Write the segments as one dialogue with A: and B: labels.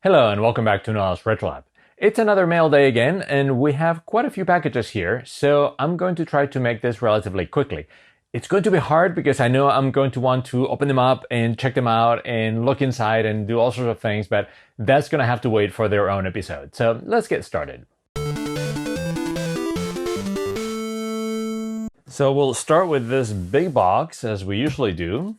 A: Hello and welcome back to Noel's Retro Lab. It's another mail day again, and we have quite a few packages here, so I'm going to try to make this relatively quickly. It's going to be hard because I know I'm going to want to open them up and check them out and look inside and do all sorts of things, but that's going to have to wait for their own episode. So let's get started. So we'll start with this big box, as we usually do.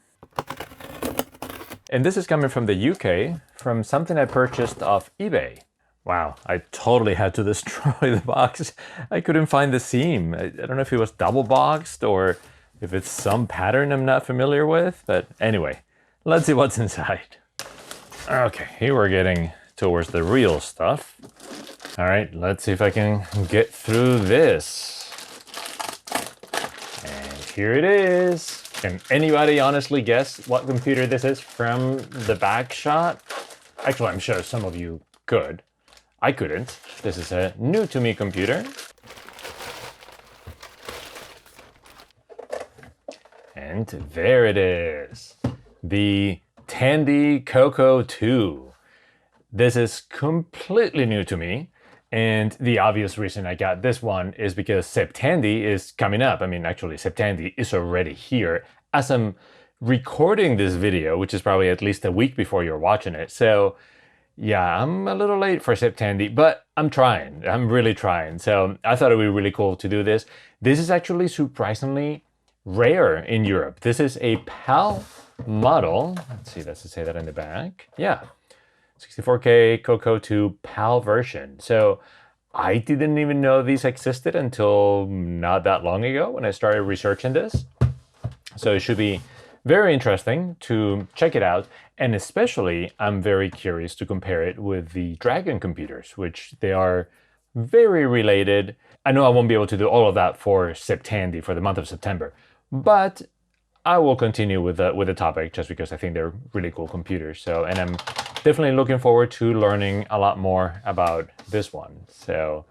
A: And this is coming from the UK, from something I purchased off eBay. Wow, I totally had to destroy the box. I couldn't find the seam. I don't know if it was double boxed or if it's some pattern I'm not familiar with, but anyway, let's see what's inside. Okay, here we're getting towards the real stuff. All right, let's see if I can get through this. And here it is. Can anybody honestly guess what computer this is from the back shot? Actually, I'm sure some of you could. I couldn't. This is a new to me computer. And there it is. The Tandy CoCo2. This is completely new to me. And the obvious reason I got this one is because Septandy is coming up. I mean, actually, Septandy is already here as I'm recording this video, which is probably at least a week before you're watching it. So yeah, I'm a little late for Septandy, but I'm trying. I'm really trying. So I thought it would be really cool to do this. This is actually surprisingly rare in Europe. This is a PAL model. Let's see, does it say that in the back? Yeah. 64K CoCo2 PAL version. So I didn't even know these existed until not that long ago when I started researching this. So it should be very interesting to check it out. And especially, I'm very curious to compare it with the Dragon computers, which they are very related. I know I won't be able to do all of that for Septandy for the month of September, but I will continue with the topic just because I think they're really cool computers. So, and I'm definitely looking forward to learning a lot more about this one. So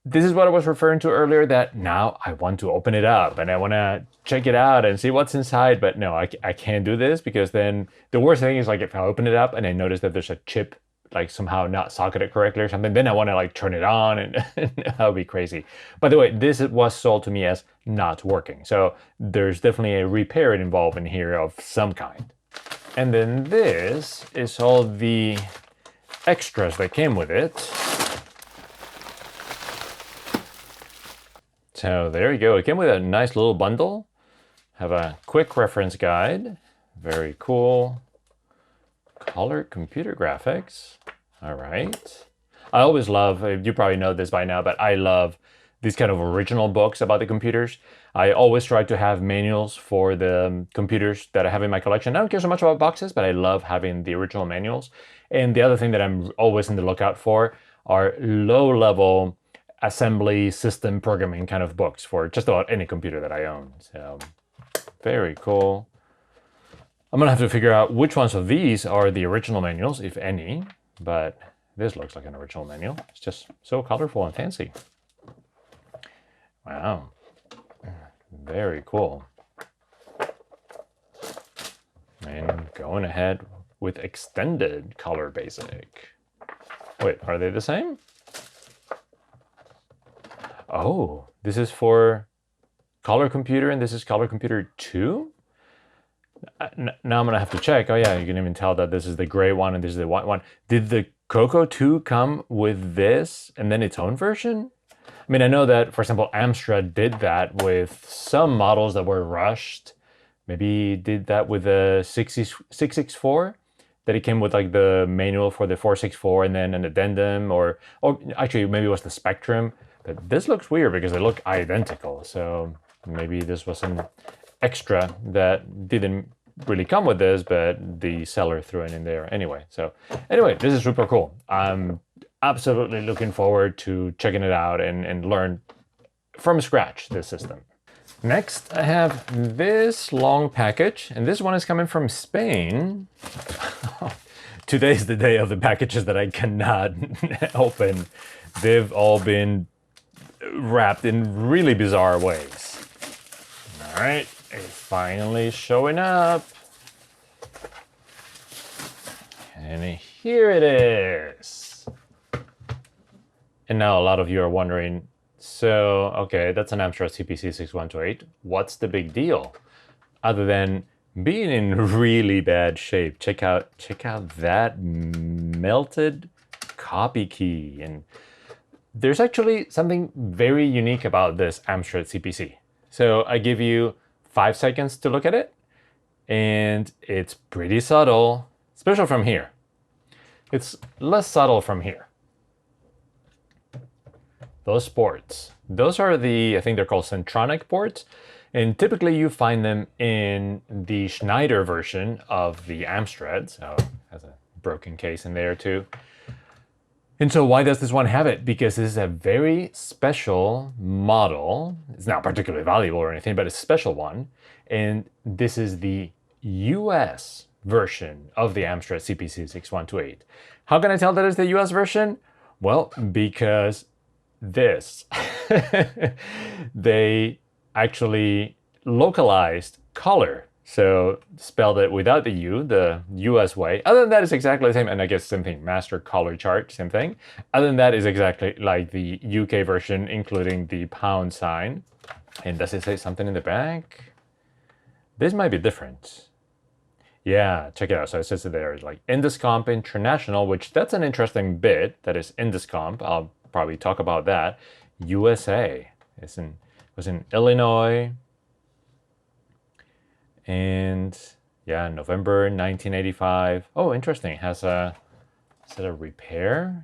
A: this is what I was referring to earlier, that now I want to open it up and I want to check it out and see what's inside. But no, I can't do this because then the worst thing is like if I open it up and I notice that there's a chip like somehow not socketed correctly or something, then I want to like turn it on and that would be crazy. By the way, this was sold to me as not working. So there's definitely a repair involved in here of some kind. And then this is all the extras that came with it. So there you go. It came with a nice little bundle. Have a quick reference guide. Very cool. Color computer graphics. All right. I always love, you probably know this by now, but I love these kind of original books about the computers. I always try to have manuals for the computers that I have in my collection. I don't care so much about boxes, but I love having the original manuals. And the other thing that I'm always in the lookout for are low-level assembly system programming kind of books for just about any computer that I own. So very cool. I'm gonna have to figure out which ones of these are the original manuals, if any, but this looks like an original manual. It's just so colorful and fancy. Wow, very cool. And going ahead with extended color basic. Wait, are they the same? Oh, this is for Color Computer and this is Color Computer 2? Now I'm gonna have to check. Oh yeah, you can even tell that this is the gray one and this is the white one. Did the CoCo2 come with this and then its own version? I mean, I know that, for example, Amstrad did that with some models that were rushed. Maybe did that with the 664, that it came with like the manual for the 464 and then an addendum, or actually maybe it was the Spectrum. But this looks weird because they look identical. So maybe this was an extra that didn't really come with this, but the seller threw it in there anyway. So anyway, this is super cool. I'm absolutely looking forward to checking it out and learn from scratch this system. Next, I have this long package, and this one is coming from Spain. Today's the day of the packages that I cannot open. They've all been wrapped in really bizarre ways. All right, it's finally showing up. And here it is. And now a lot of you are wondering, so, okay, that's an Amstrad CPC 6128. What's the big deal? Other than being in really bad shape. Check out that melted copy key. And there's actually something very unique about this Amstrad CPC. So I give you 5 seconds to look at it, and it's pretty subtle, especially from here. It's less subtle from here. Those ports, those are the, I think they're called Centronic ports, and typically you find them in the Schneider version of the Amstrad. So it has a broken case in there too. And so why does this one have it? Because this is a very special model. It's not particularly valuable or anything, but it's a special one. And this is the US version of the Amstrad CPC 6128. How can I tell that it's the US version? Well, because this. They actually localized color. So spelled it without the U, the US way. Other than that, it's exactly the same. And I guess same thing, master color chart, same thing. Other than that, is exactly like the UK version, including the pound sign. And does it say something in the back? This might be different. Yeah, check it out. So it says there, like Induscomp International, which that's an interesting bit. That is Induscomp. I'll probably talk about that. USA. Was in Illinois. And yeah, November 1985. Oh, interesting. It has a, is it a repair?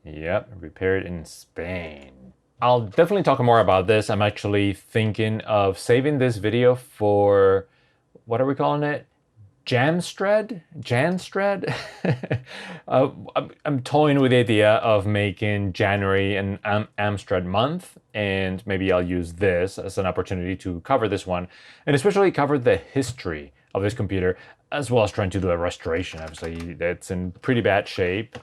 A: Yep, repaired in Spain. I'll definitely talk more about this. I'm actually thinking of saving this video for, what are we calling it? Janstrad? I'm toying with the idea of making January an Amstrad month, and maybe I'll use this as an opportunity to cover this one, and especially cover the history of this computer, as well as trying to do a restoration. Obviously, it's in pretty bad shape.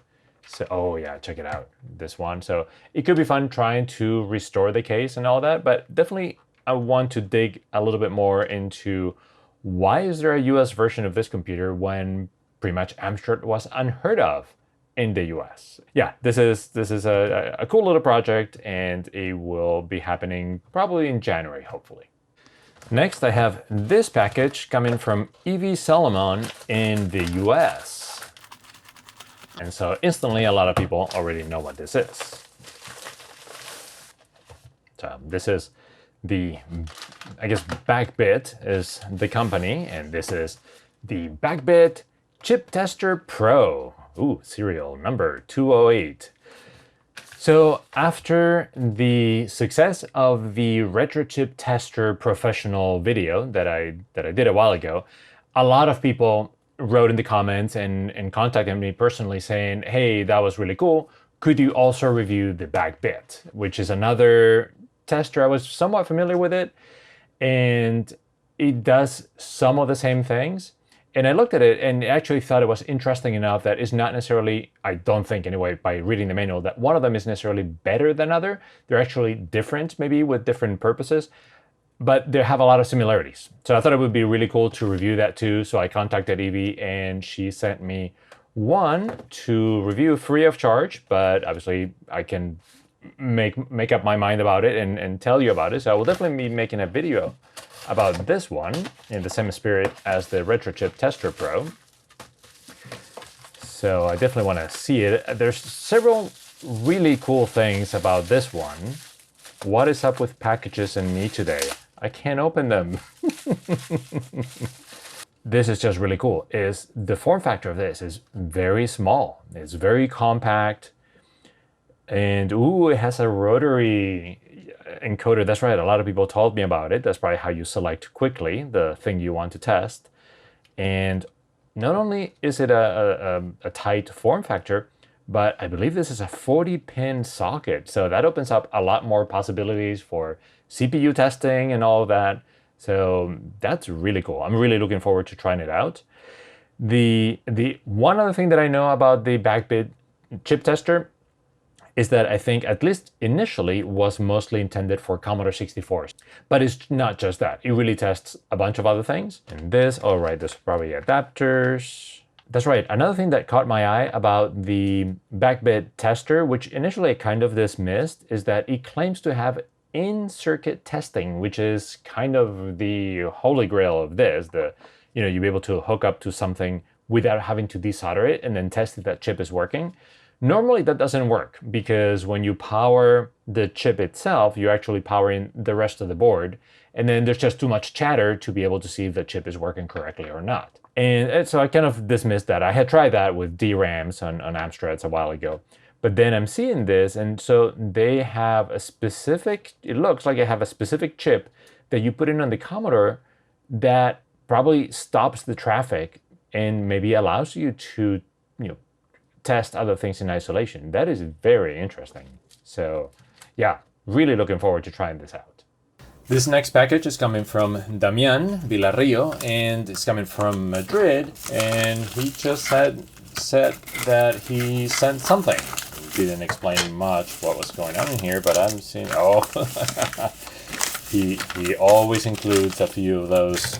A: So, oh yeah, check it out, this one. So it could be fun trying to restore the case and all that, but definitely I want to dig a little bit more into why is there a US version of this computer when pretty much Amstrad was unheard of in the US? Yeah, this is a cool little project, and it will be happening probably in January, hopefully. Next, I have this package coming from EV Solomon in the US. And so instantly, a lot of people already know what this is. So this is the, I guess BackBit is the company, and this is the BackBit Chip Tester Pro. Ooh, serial number 208. So after the success of the Retro Chip Tester Professional video that I did a while ago, a lot of people wrote in the comments and contacted me personally saying, hey, that was really cool. Could you also review the BackBit, which is another tester? I was somewhat familiar with it, and it does some of the same things. And I looked at it and actually thought it was interesting enough that it's not necessarily, I don't think anyway, by reading the manual, that one of them is necessarily better than other. They're actually different, maybe with different purposes, but they have a lot of similarities. So I thought it would be really cool to review that too. So I contacted Evie, and she sent me one to review free of charge, but obviously I can make up my mind about it and tell you about it. So I will definitely be making a video about this one in the same spirit as the Retro Chip Tester Pro. So I definitely want to see it. There's several really cool things about this one. What is up with packages and me today? I can't open them. This is just really cool. Is the form factor of this is very small. It's very compact. And ooh, it has a rotary encoder. That's right, a lot of people told me about it. That's probably how you select quickly the thing you want to test. And not only is it a tight form factor, but I believe this is a 40-pin socket. So that opens up a lot more possibilities for CPU testing and all of that. So that's really cool. I'm really looking forward to trying it out. The one other thing that I know about the BackBit chip tester is that I think, at least initially, was mostly intended for Commodore 64s. But it's not just that. It really tests a bunch of other things. And this, all right, there's probably adapters. That's right. Another thing that caught my eye about the BackBit tester, which initially I kind of dismissed, is that it claims to have in-circuit testing, which is kind of the holy grail of this. You'll be able to hook up to something without having to desolder it and then test if that chip is working. Normally that doesn't work because when you power the chip itself, you're actually powering the rest of the board, and then there's just too much chatter to be able to see if the chip is working correctly or not. And so I kind of dismissed that. I had tried that with DRAMs on Amstrads a while ago. But then I'm seeing this, and so they have a specific, it looks like they have a specific chip that you put in on the Commodore that probably stops the traffic and maybe allows you to, test other things in isolation. That is very interesting. So yeah, really looking forward to trying this out. This next package is coming from Damian Villarrillo, and it's coming from Madrid, and he just said that he sent something. He didn't explain much what was going on in here, but I'm seeing, he always includes a few of those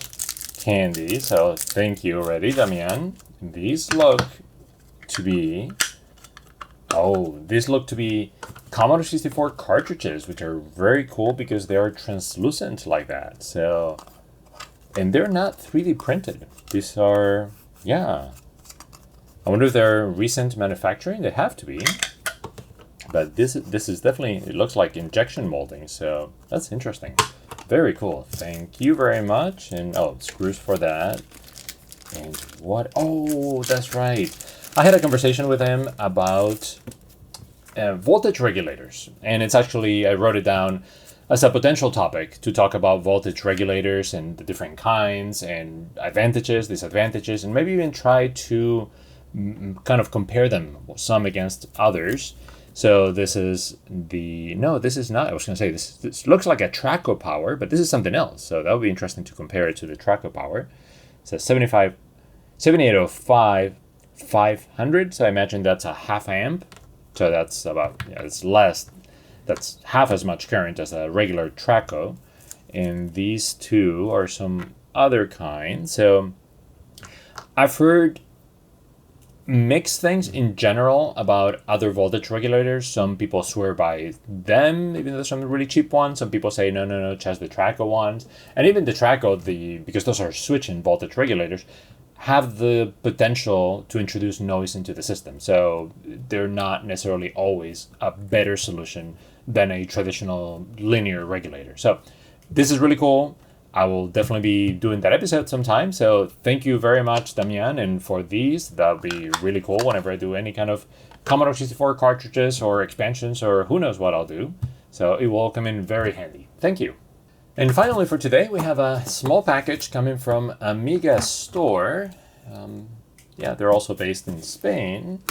A: candies, so thank you already, Damian. These look to be Commodore 64 cartridges, which are very cool because they are translucent like that. So, and they're not 3D printed. These are, I wonder if they're recent manufacturing. They have to be. But this is definitely, it looks like injection molding. So that's interesting. Very cool. Thank you very much. And screws for that. And what? Oh, that's right. I had a conversation with him about voltage regulators, and it's actually, I wrote it down as a potential topic to talk about voltage regulators and the different kinds and advantages, disadvantages, and maybe even try to kind of compare them, some against others. So this is this is not, I was going to say, this looks like a Traco power, but this is something else. So that would be interesting to compare it to the Traco power. So 7805 500, so I imagine that's a half amp. So that's about, it's less, that's half as much current as a regular Traco. And these two are some other kind. So I've heard mixed things in general about other voltage regulators. Some people swear by them, even though there's some really cheap ones. Some people say, no, just the Traco ones. And even the Traco, because those are switching voltage regulators, have the potential to introduce noise into the system. So they're not necessarily always a better solution than a traditional linear regulator. So this is really cool. I will definitely be doing that episode sometime. So thank you very much, Damian. And for these, that'll be really cool whenever I do any kind of Commodore 64 cartridges or expansions or who knows what I'll do. So it will come in very handy. Thank you. And finally for today, we have a small package coming from Amiga Store. They're also based in Spain.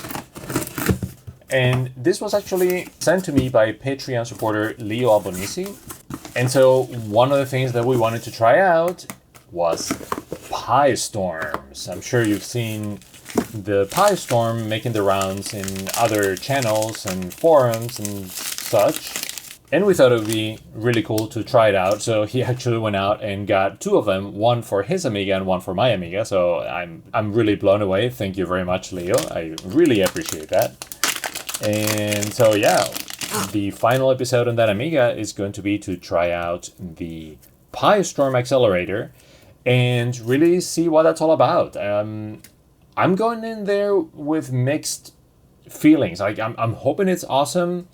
A: And this was actually sent to me by Patreon supporter Leo Albonisi. And so one of the things that we wanted to try out was Pi Storms. I'm sure you've seen the Pi Storm making the rounds in other channels and forums and such. And we thought it would be really cool to try it out. So he actually went out and got two of them, one for his Amiga and one for my Amiga. So I'm really blown away. Thank you very much, Leo. I really appreciate that. And so the final episode on that Amiga is going to be to try out the Pi Storm accelerator and really see what that's all about. I'm going in there with mixed feelings. Like I'm hoping it's awesome.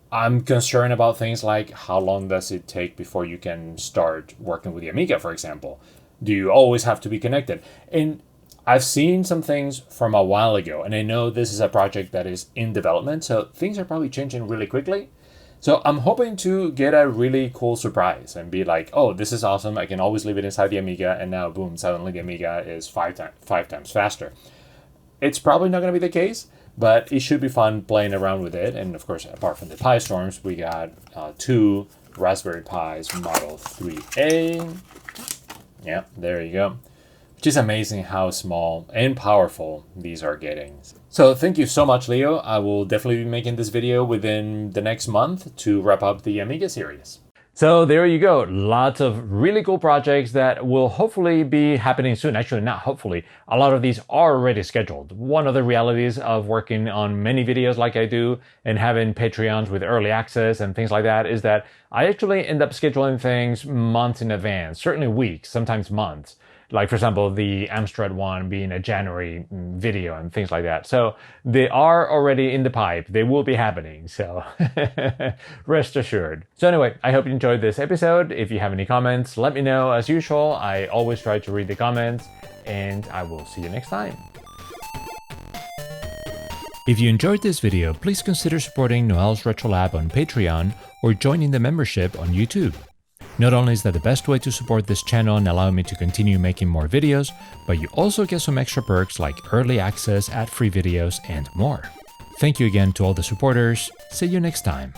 A: I'm concerned about things like how long does it take before you can start working with the Amiga, for example? Do you always have to be connected? And I've seen some things from a while ago, and I know this is a project that is in development, so things are probably changing really quickly. So I'm hoping to get a really cool surprise and be like, oh, this is awesome. I can always leave it inside the Amiga, and now, boom, suddenly the Amiga is five times faster. It's probably not going to be the case, but it should be fun playing around with it. And of course, apart from the Pi Storms, we got two Raspberry Pis Model 3A. Yeah, there you go. Which is amazing how small and powerful these are getting. So thank you so much, Leo. I will definitely be making this video within the next month to wrap up the Amiga series. So there you go. Lots of really cool projects that will hopefully be happening soon. Actually, not hopefully. A lot of these are already scheduled. One of the realities of working on many videos like I do and having Patreons with early access and things like that is that I actually end up scheduling things months in advance, certainly weeks, sometimes months. Like, for example, the Amstrad one being a January video and things like that. So they are already in the pipe. They will be happening. So rest assured. So anyway, I hope you enjoyed this episode. If you have any comments, let me know. As usual, I always try to read the comments, and I will see you next time. If you enjoyed this video, please consider supporting Noel's Retro Lab on Patreon or joining the membership on YouTube. Not only is that the best way to support this channel and allow me to continue making more videos, but you also get some extra perks like early access, ad-free videos, and more. Thank you again to all the supporters. See you next time.